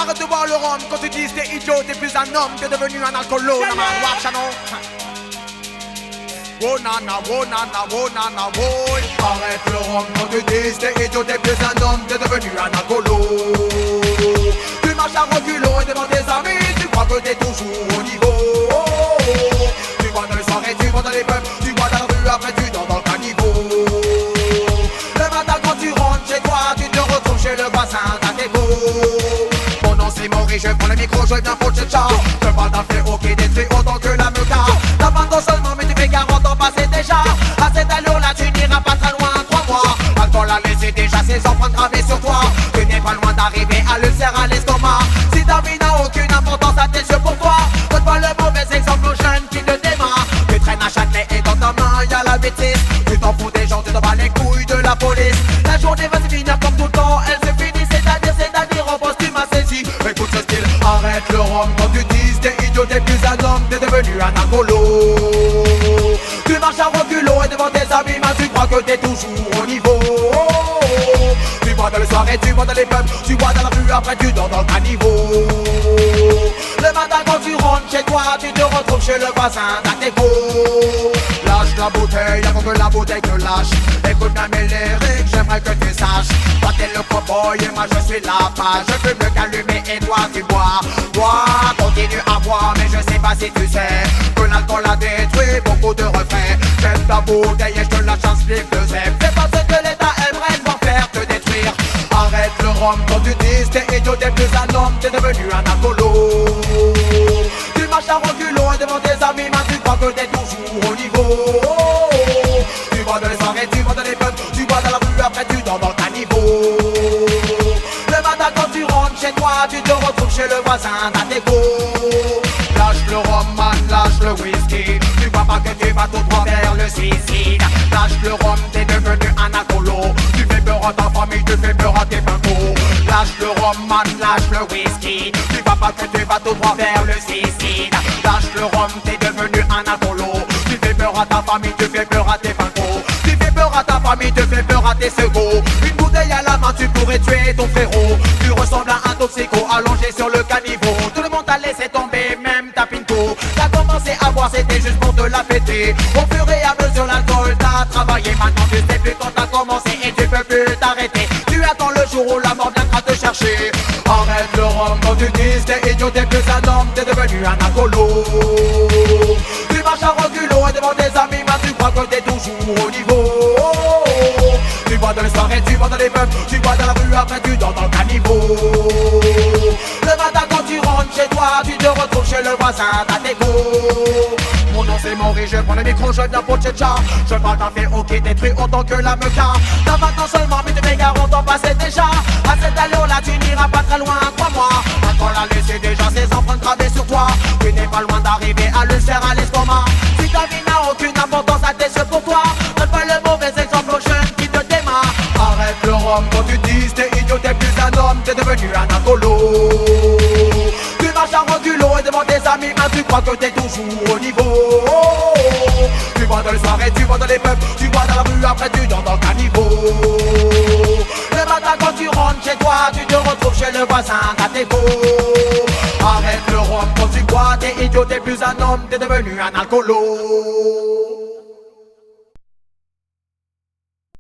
Arrête de boire le rhum quand tu dis t'es idiot, t'es plus un homme, t'es devenu un alcoolo. Watch oh nana, oh nana, oh nana, oh. Arrête le rhum quand tu dis t'es idiot, t'es plus un homme, t'es devenu un alcoolo. Tu marches à reculons et devant tes amis, tu crois que t'es toujours au niveau. Tu vois dans les soirées, tu vois dans les pubs, tu vois dans la rue, après tu dors dans le caniveau. Le matin quand tu rentres chez toi, tu te retrouves chez le bassin, t'as tes beaux. Mon nom c'est Maurice, je prends le micro, je viens pour le tcha. Je parle d'un fléau qui détruit autant que la meuca. T'as 20 ans seulement mais tu fais 40 ans passé déjà. À cette allure là tu n'iras pas très loin, crois-moi. Alcool a laissé déjà ses empreintes gravées sur toi. Tu n'es pas loin d'arriver à l'ulcère à l'estomac. Si ta vie n'a aucune importance à tes yeux pour toi, donne pas le mauvais exemple aux jeunes qui te démarrent. Tu traînes à Châtelet et dans ta main y'a la bêtise. Tu t'en fous des gens, tu t'en bats les couilles de la police. La journée va se finir comme tout le temps, elle se finit, c'est-à-dire en poste tu m'as saisi. Écoute ce style, arrête le rhum quand tu dis t'es idiot, t'es plus un homme, t'es devenu un alcoolo. Tu marches à reculons et devant tes amis, mais tu crois que t'es toujours au niveau. Tu bois dans les soirées, tu bois dans les pubs, tu bois dans la rue, après tu dors dans le caniveau. Le matin quand tu rentres chez toi, tu te retrouves chez le voisin, t'as tes beaux. Lâche la bouteille avant que la bouteille te lâche. Écoute bien mes lyriques, j'aimerais que tu saches. Toi t'es le cowboy et moi je suis la page. Je peux me calmer et toi tu bois. Toi continue à boire, mais je sais pas si tu sais que l'alcool a détruit beaucoup de refrains. J'aime ta bouteille et je te lâche un slip de zèbre. C'est pas ce que l'État aimerait devoir faire te détruire. Arrête le rhum quand tu dis t'es idiot, t'es plus un homme, t'es devenu un alcoolo. Tu marches à reculons et devant tes amis, mais tu crois que t'es toujours au niveau. Tu vois dans les soirées, tu vois dans les pubs, tu vois dans la rue, après tu dors dans le caniveau. Le matin quand tu rentres chez toi, tu te retrouves chez le voisin, t'as tes beaux. Lâche le rhum, man, lâche le whisky. Tu vois pas que tu vas tout droit vers le suicide. Lâche le rhum, t'es devenu un alcoolo. Tu fais peur à ta famille, tu fais peur à tes pincos. Lâche le rhum, man, lâche le whisky. Tu vois pas que tu vas tout droit vers le suicide. Lâche le rhum, t'es devenu un alcoolo. Tu fais peur à ta famille, tu fais peur à tes pincos. Tu fais peur à ta famille, tu fais peur à tes secours. Une bouteille à la main, tu pourrais tuer ton frérot. Tu ressembles à un toxico allongé sur le caniveau. Tout le monde t'a laissé tomber, même ta pinto. T'as commencé à boire, c'était juste pour te la fêter. Au fur et à mesure l'alcool t'as travaillé. Maintenant tu sais plus quand t'as commencé et tu peux plus t'arrêter. Tu attends le jour où la mort viendra te chercher. Arrête le rhum quand tu dis t'es idiot, t'es plus un homme, t'es devenu un alcoolo. Tu marches à reculons et devant tes amis, mais tu crois que t'es toujours au niveau. Tu bois dans les soirées, tu bois dans les pubs, tu bois dans la rue, après tu dors dans le caniveau. Le matin quand tu rentres chez toi, tu te retrouves chez le voisin, t'as tes beaux. Mon nom c'est Maurice, je prends le micro, je viens pour le tcha. Je parle d'un fléau qui détruit autant que la meuca. T'as 20 ans seulement, mais tu fais 40 ans passé déjà. À cette allure là, tu n'iras pas très loin, crois-moi. Alcool a laissé déjà ses empreintes gravées sur toi. Tu n'es pas loin d'arriver à l'ulcère à l'estomac. Si ta vie n'a aucune importance à tes yeux pour toi, donne pas le mauvais exemple aux jeunes qui te démarrent. Arrête le rhum quand tu dis t'es idiot, t'es plus un homme, t'es devenu un alcoolo. Tu marches à reculons et devant tes amis, mais tu crois que t'es toujours au niveau. Tu bois dans les soirées, tu bois dans les pubs, tu bois dans la rue, après tu dors dans le caniveau. Le matin quand tu rentres chez toi, tu te retrouves chez le voisin, t'as tes beaux. Arrête le rhum quand tu bois, t'es idiot, t'es plus un homme, t'es devenu un alcoolo.